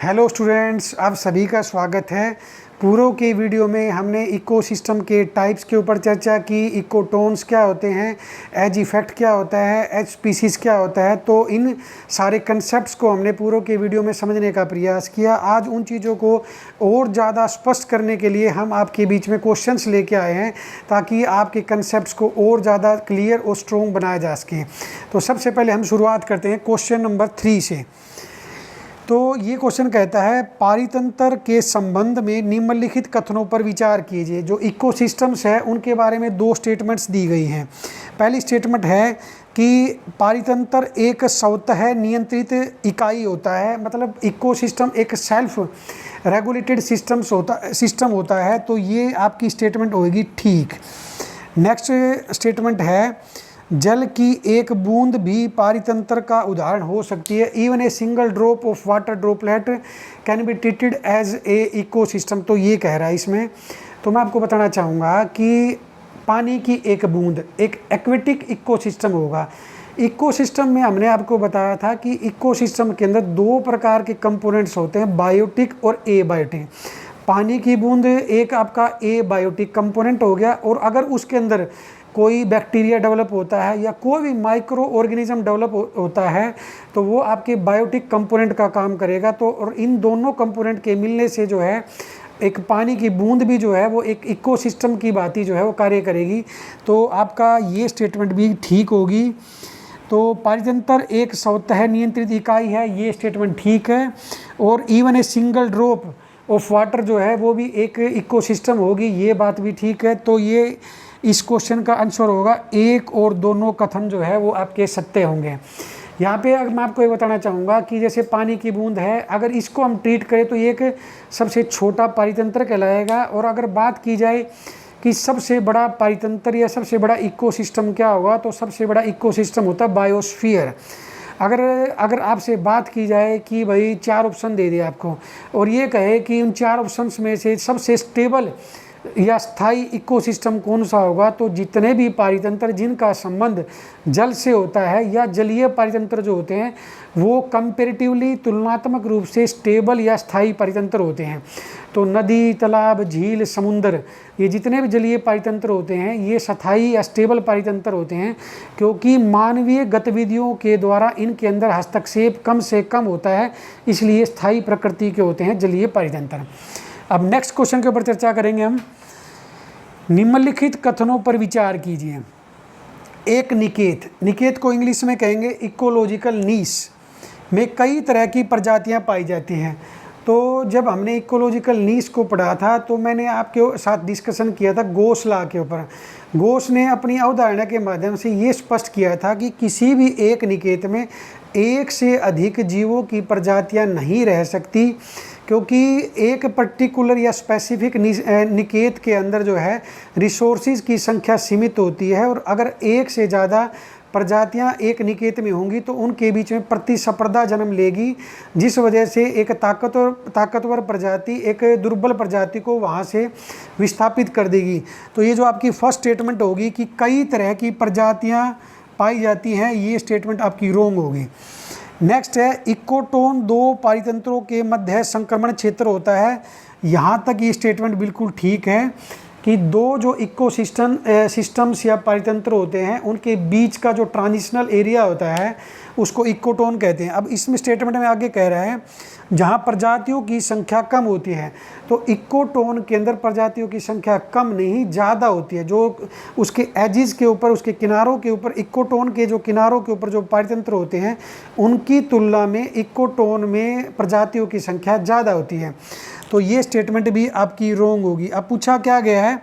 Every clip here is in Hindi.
हेलो स्टूडेंट्स, आप सभी का स्वागत है। पूर्व के वीडियो में हमने इकोसिस्टम के टाइप्स के ऊपर चर्चा की, इकोटोन्स क्या होते हैं, एज इफेक्ट क्या होता है, एज स्पीसीज क्या होता है। तो इन सारे कंसेप्ट्स को हमने पूर्व के वीडियो में समझने का प्रयास किया। आज उन चीज़ों को और ज़्यादा स्पष्ट करने के लिए हम आपके बीच में क्वेश्चंस लेके आए हैं, ताकि आपके कंसेप्ट्स को और ज़्यादा क्लियर और स्ट्रॉन्ग बनाया जा सके। तो सबसे पहले हम शुरुआत करते हैं क्वेश्चन नंबर 3 से। तो ये क्वेश्चन कहता है, पारितंत्र के संबंध में निम्नलिखित कथनों पर विचार कीजिए। जो इकोसिस्टम्स है उनके बारे में दो स्टेटमेंट्स दी गई हैं। पहली स्टेटमेंट है कि पारितंत्र एक स्वतः नियंत्रित इकाई होता है, मतलब इकोसिस्टम एक सेल्फ रेगुलेटेड सिस्टम होता है। तो ये आपकी स्टेटमेंट होगी ठीक। नेक्स्ट स्टेटमेंट है, जल की एक बूंद भी पारितंत्र का उदाहरण हो सकती है। Even a single drop of water droplet can be treated as a ecosystem. तो ये कह रहा है इसमें। तो मैं आपको बताना चाहूँगा कि पानी की एक बूंद एक एक्वेटिक इकोसिस्टम होगा। इकोसिस्टम में हमने आपको बताया था कि इकोसिस्टम के अंदर दो प्रकार के कंपोनेंट्स होते हैं, बायोटिक और एबायोटिक। पानी की बूंद एक आपका एबायोटिक कंपोनेंट हो गया, और अगर उसके अंदर कोई बैक्टीरिया डेवलप होता है या कोई भी माइक्रो ऑर्गेनिज्म डेवलप होता है तो वो आपके बायोटिक कंपोनेंट का काम करेगा। तो और इन दोनों कंपोनेंट के मिलने से जो है एक पानी की बूंद भी जो है वो एक इकोसिस्टम की बात ही जो है वो कार्य करेगी। तो आपका ये स्टेटमेंट भी ठीक होगी। तो पारितंत्र एक स्वतः नियंत्रित इकाई है, ये स्टेटमेंट ठीक है। और even a single drop of water जो है वो भी एक इकोसिस्टम होगी, ये बात भी ठीक है। तो ये इस क्वेश्चन का आंसर होगा। एक और दोनों कथन जो है वो आपके सत्य होंगे। यहाँ पे अगर मैं आपको ये बताना चाहूँगा कि जैसे पानी की बूंद है, अगर इसको हम ट्रीट करें तो ये एक सबसे छोटा पारितंत्र कहलाएगा। और अगर बात की जाए कि सबसे बड़ा पारितंत्र या सबसे बड़ा इकोसिस्टम क्या होगा, तो सबसे बड़ा इकोसिस्टम होता है बायोस्फीयर। अगर आपसे बात की जाए कि भाई 4 ऑप्शन दे दिए आपको, और ये कहे कि उन 4 ऑप्शंस में से सबसे स्टेबल या स्थायी इकोसिस्टम कौन सा होगा, तो जितने भी पारितंत्र जिनका संबंध जल से होता है या जलीय पारितंत्र जो होते हैं वो कंपेरेटिवली तुलनात्मक रूप से स्टेबल या स्थायी पारितंत्र होते हैं। तो नदी, तालाब, झील, समुद्र, ये जितने भी जलीय पारितंत्र होते हैं ये स्थायी या स्टेबल पारितंत्र होते हैं, क्योंकि मानवीय गतिविधियों के द्वारा इनके अंदर हस्तक्षेप कम से कम होता है, इसलिए स्थायी प्रकृति के होते हैं जलीय पारितंत्र। अब नेक्स्ट क्वेश्चन के ऊपर चर्चा करेंगे हम। निम्नलिखित कथनों पर विचार कीजिए। एक निकेत को इंग्लिश में कहेंगे इकोलॉजिकल नीश में कई तरह की प्रजातियां पाई जाती हैं। तो जब हमने इकोलॉजिकल नीश को पढ़ा था तो मैंने आपके साथ डिस्कशन किया था गोस लॉ के ऊपर। गोस ने अपनी अवधारणा के माध्यम से ये स्पष्ट किया था कि किसी भी एक निकेत में एक से अधिक जीवों की प्रजातियां नहीं रह सकती, क्योंकि एक पर्टिकुलर या स्पेसिफिक निकेत के अंदर जो है रिसोर्सेज की संख्या सीमित होती है। और अगर एक से ज़्यादा प्रजातियां एक निकेत में होंगी तो उनके बीच में प्रतिस्पर्धा जन्म लेगी, जिस वजह से एक ताकतवर प्रजाति एक दुर्बल प्रजाति को वहां से विस्थापित कर देगी। तो ये जो आपकी फर्स्ट स्टेटमेंट होगी कि कई तरह की प्रजातियां पाई जाती हैं, ये स्टेटमेंट आपकी रॉन्ग होगी। नेक्स्ट है, इकोटोन दो पारितंत्रों के मध्य संक्रमण क्षेत्र होता है। यहाँ तक ये स्टेटमेंट बिल्कुल ठीक है कि दो जो सिस्टम्स या पारितंत्र होते हैं उनके बीच का जो ट्रांजिशनल एरिया होता है उसको इकोटोन कहते हैं। अब इसमें स्टेटमेंट में आगे कह रहा है जहाँ प्रजातियों की संख्या कम होती है, तो इकोटोन के अंदर प्रजातियों की संख्या कम नहीं ज़्यादा होती है। जो उसके एजिस के ऊपर, उसके किनारों के ऊपर, इकोटोन के जो किनारों के ऊपर जो पारितंत्र होते हैं उनकी तुलना में इकोटोन में प्रजातियों की संख्या ज़्यादा होती है। तो ये स्टेटमेंट भी आपकी रॉन्ग होगी। अब पूछा क्या गया है,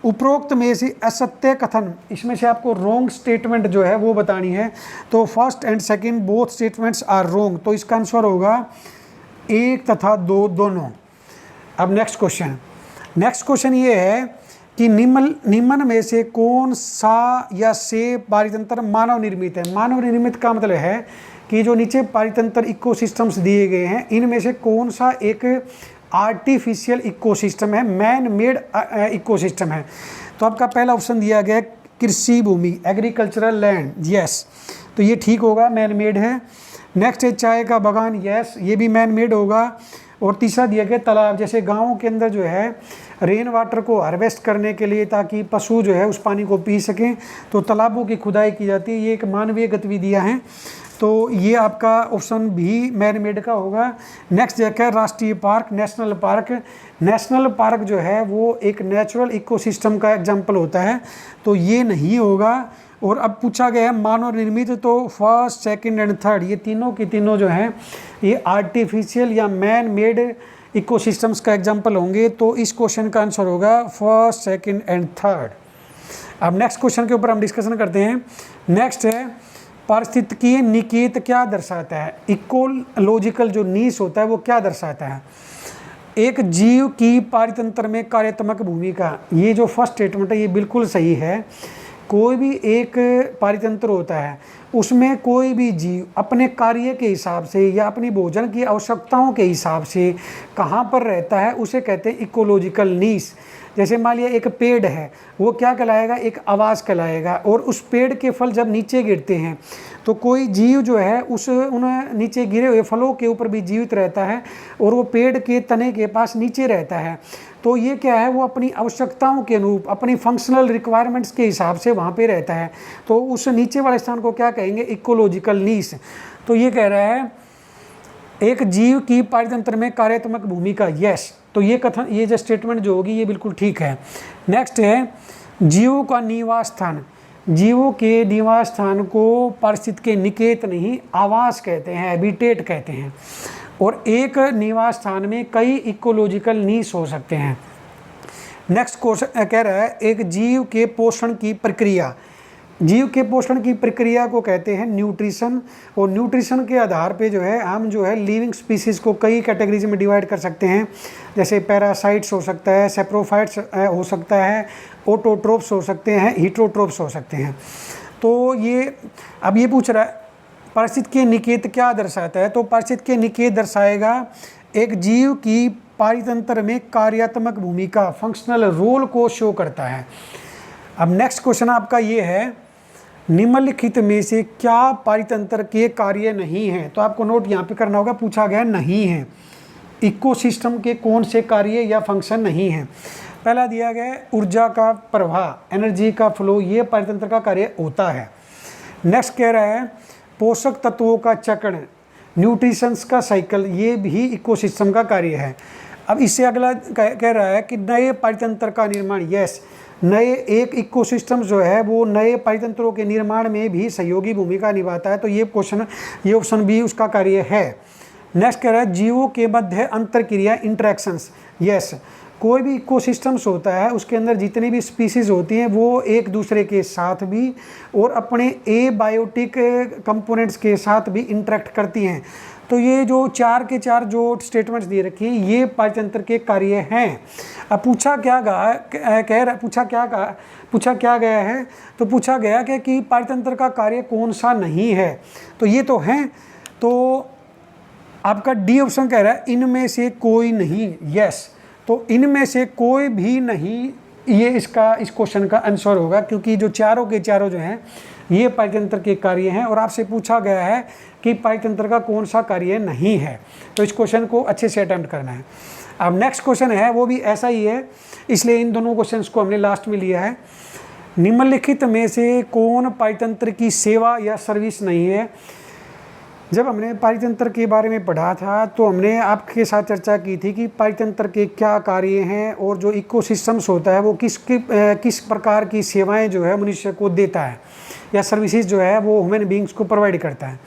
उपरोक्त में से असत्य कथन, इसमें से आपको रॉन्ग स्टेटमेंट जो है वो बतानी है। तो first and second both statements are wrong, तो इसका आंसर होगा 1 तथा 2 दोनों। अब नेक्स्ट क्वेश्चन ये है कि निम्न में से कौन सा या से पारितंत्र मानव निर्मित है। मानव निर्मित का मतलब है कि जो नीचे पारितंत्र इकोसिस्टम्स दिए गए हैं इनमें से कौन सा एक आर्टिफिशियल इकोसिस्टम है, मैन मेड इकोसिस्टम है। तो आपका पहला ऑप्शन दिया गया है कृषि भूमि, एग्रीकल्चरल लैंड, यस, तो ये ठीक होगा, मैन मेड है। नेक्स्ट है चाय का बागान, यस ये भी मैन मेड होगा। और तीसरा दिया गया तालाब, जैसे गाँव के अंदर जो है रेन वाटर को हार्वेस्ट करने के लिए ताकि पशु जो है उस पानी को पी सकें तो तालाबों की खुदाई की जाती है, ये एक मानवीय गतिविधियाँ हैं। तो ये आपका ऑप्शन भी मैन मेड का होगा। नेक्स्ट देखा है राष्ट्रीय park, national park. National park जो है वो एक नेचुरल इकोसिस्टम का एग्जाम्पल होता है, तो ये नहीं होगा। और अब पूछा गया है मानव निर्मित, तो फर्स्ट, सेकंड एंड थर्ड ये तीनों की तीनों जो हैं ये आर्टिफिशियल या मैन मेड इकोसिस्टम्स का एग्जाम्पल होंगे। तो इस क्वेश्चन का आंसर होगा फर्स्ट, सेकंड एंड थर्ड। अब नेक्स्ट क्वेश्चन के ऊपर हम डिस्कशन करते हैं। नेक्स्ट है पारिस्थितिकीय निकेत क्या दर्शाता है। इकोलॉजिकल जो नीश होता है वो क्या दर्शाता है। एक जीव की पारितंत्र में कार्यात्मक भूमिका, ये जो फर्स्ट स्टेटमेंट है ये बिल्कुल सही है। कोई भी एक पारितंत्र होता है उसमें कोई भी जीव अपने कार्य के हिसाब से या अपनी भोजन की आवश्यकताओं के हिसाब से कहाँ पर रहता है उसे कहते हैं इकोलॉजिकल नीश। जैसे मान लिया एक पेड़ है, वो क्या कहलाएगा, एक आवास कहलाएगा। और उस पेड़ के फल जब नीचे गिरते हैं तो कोई जीव जो है उन नीचे गिरे हुए फलों के ऊपर भी जीवित रहता है और वो पेड़ के तने के पास नीचे रहता है। तो ये क्या है, वो अपनी आवश्यकताओं के अनुरूप अपनी फंक्शनल रिक्वायरमेंट्स के हिसाब से वहाँ पे रहता है। तो उस नीचे वाले स्थान को क्या कहेंगे, इकोलॉजिकल नीश। तो ये कह रहा है एक जीव की पारितंत्र में कार्यात्मक भूमिका, यस। तो ये कथन, ये जो स्टेटमेंट जो होगी ये बिल्कुल ठीक है। नेक्स्ट है जीवों का निवास स्थान। जीवों के निवास स्थान को पारिस्थितिक निकेत नहीं आवास कहते हैं, हैबिटेट कहते हैं। और एक निवास स्थान में कई इकोलॉजिकल नीश हो सकते हैं। नेक्स्ट क्वेश्चन कह रहा है एक जीव के पोषण की प्रक्रिया। जीव के पोषण की प्रक्रिया को कहते हैं न्यूट्रिशन। और न्यूट्रिशन के आधार पे जो है हम जो है लिविंग स्पीसीज़ को कई कैटेगरीज में डिवाइड कर सकते हैं। जैसे पैरासाइट्स हो सकता है, सेप्रोफाइट्स हो सकता है, ऑटोट्रोप्स हो सकते हैं, हीट्रोट्रोप्स हो सकते हैं। तो ये अब ये पूछ रहा है पारिस्थितिक निकेत क्या दर्शाता है। तो पारिस्थितिक निकेत दर्शाएगा एक जीव की पारितंत्र में कार्यात्मक भूमिका, फंक्शनल रोल को शो करता है। अब नेक्स्ट क्वेश्चन आपका ये है निम्नलिखित में से क्या पारितंत्र के कार्य नहीं है। तो आपको नोट यहाँ पे करना होगा, पूछा गया नहीं है इकोसिस्टम के कौन से कार्य या फंक्शन नहीं है। पहला दिया गया है ऊर्जा का प्रवाह, एनर्जी का फ्लो, ये पारितंत्र का कार्य होता है। नेक्स्ट कह रहा है पोषक तत्वों का चक्र, न्यूट्रिशंस का साइकिल, ये भी इकोसिस्टम का कार्य है। अब इससे अगला कह रहा है कि नए पारितंत्र का निर्माण, यस नए एक इकोसिस्टम जो है वो नए पारितंत्रों के निर्माण में भी सहयोगी भूमिका निभाता है। तो ये क्वेश्चन, ये ऑप्शन भी उसका कार्य है। नेक्स्ट कह रहा है जीवों के मध्य अंतरक्रिया, इंटरेक्शंस, यस कोई भी इकोसिस्टम्स होता है उसके अंदर जितनी भी स्पीसीज होती हैं वो एक दूसरे के साथ भी और अपने एबायोटिक कंपोनेंट्स के साथ भी इंटरेक्ट करती हैं। तो ये जो चार के चार जो स्टेटमेंट्स दिए रखे हैं ये पारितंत्र के कार्य हैं। अब पूछा क्या गया है, तो पूछा गया कि पारितंत्र का कार्य कौन सा नहीं है। तो ये तो हैं, तो आपका डी ऑप्शन कह रहा है इनमें से कोई नहीं, यस। तो इनमें से कोई भी नहीं, ये इस क्वेश्चन का आंसर होगा, क्योंकि जो चारों के चारों जो हैं ये पारितंत्र के कार्य हैं। और आपसे पूछा गया है कि पारितंत्र का कौन सा कार्य नहीं है, तो इस क्वेश्चन को अच्छे से अटेम्प्ट करना है। अब नेक्स्ट क्वेश्चन है वो भी ऐसा ही है, इसलिए इन दोनों क्वेश्चंस को हमने लास्ट में लिया है। निम्नलिखित में से कौन पारितंत्र की सेवा या सर्विस नहीं है। जब हमने पारितंत्र के बारे में पढ़ा था तो हमने आपके साथ चर्चा की थी कि पारितंत्र के क्या कार्य हैं और जो इकोसिस्टम्स होता है वो किस प्रकार की सेवाएं जो है मनुष्य को देता है या सर्विसेज जो है वो ह्यूमन बींग्स को प्रोवाइड करता है।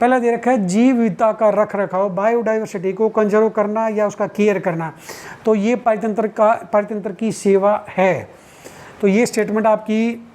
पहला दे रखा है जीव विविधता का रख रखाव, बायोडाइवर्सिटी को कंजर्व करना या उसका केयर करना। तो ये पारितंत्र की सेवा है। तो ये स्टेटमेंट आपकी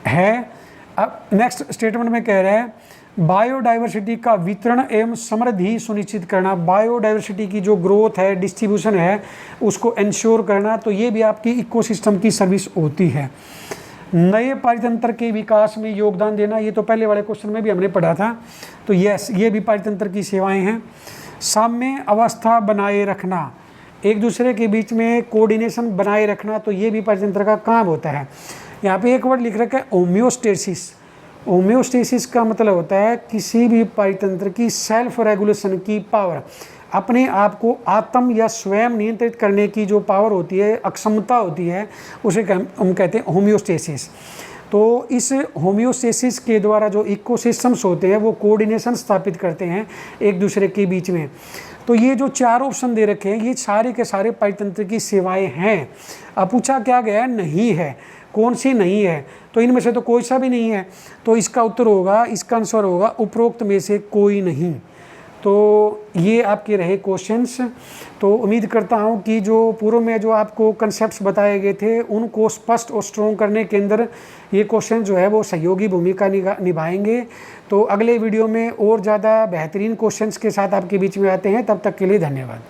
है। अब नेक्स्ट स्टेटमेंट में कह रहा है बायोडाइवर्सिटी का वितरण एवं समृद्धि सुनिश्चित करना, बायोडाइवर्सिटी की जो ग्रोथ है, डिस्ट्रीब्यूशन है, उसको इंश्योर करना। तो ये भी आपकी इकोसिस्टम की सर्विस होती है। नए पारितंत्र के विकास में योगदान देना, ये तो पहले वाले क्वेश्चन में भी हमने पढ़ा था। तो यस, ये भी पारितंत्र की सेवाएं हैं। साम्य अवस्था बनाए रखना, एक दूसरे के बीच में कोऑर्डिनेशन बनाए रखना, तो ये भी पारितंत्र का काम होता है। यहाँ पे एक वर्ड लिख रखा है होम्योस्टेसिस। होम्योस्टेसिस का मतलब होता है किसी भी परितंत्र की सेल्फ रेगुलेशन की पावर, अपने आप को आत्म या स्वयं नियंत्रित करने की जो पावर होती है, अक्षमता होती है, उसे हम कहते हैं होम्योस्टेसिस। तो इस होम्योस्टेसिस के द्वारा जो इकोसिस्टम्स होते हैं वो कोऑर्डिनेशन स्थापित करते हैं एक दूसरे के बीच में। तो ये जो 4 ऑप्शन दे रखे हैं ये सारे के सारे परितंत्र की सेवाएं हैं। अब पूछा क्या गया है, नहीं है, कौन सी नहीं है, तो इनमें से तो कोई सा भी नहीं है, तो इसका उत्तर होगा, इसका आंसर होगा उपरोक्त में से कोई नहीं। तो ये आपके रहे क्वेश्चंस। तो उम्मीद करता हूँ कि जो पूर्व में जो आपको कंसेप्ट्स बताए गए थे उनको स्पष्ट और स्ट्रॉन्ग करने के अंदर ये क्वेश्चन जो है वो सहयोगी भूमिका निभाएंगे। तो अगले वीडियो में और ज़्यादा बेहतरीन क्वेश्चंस के साथ आपके बीच में आते हैं, तब तक के लिए धन्यवाद।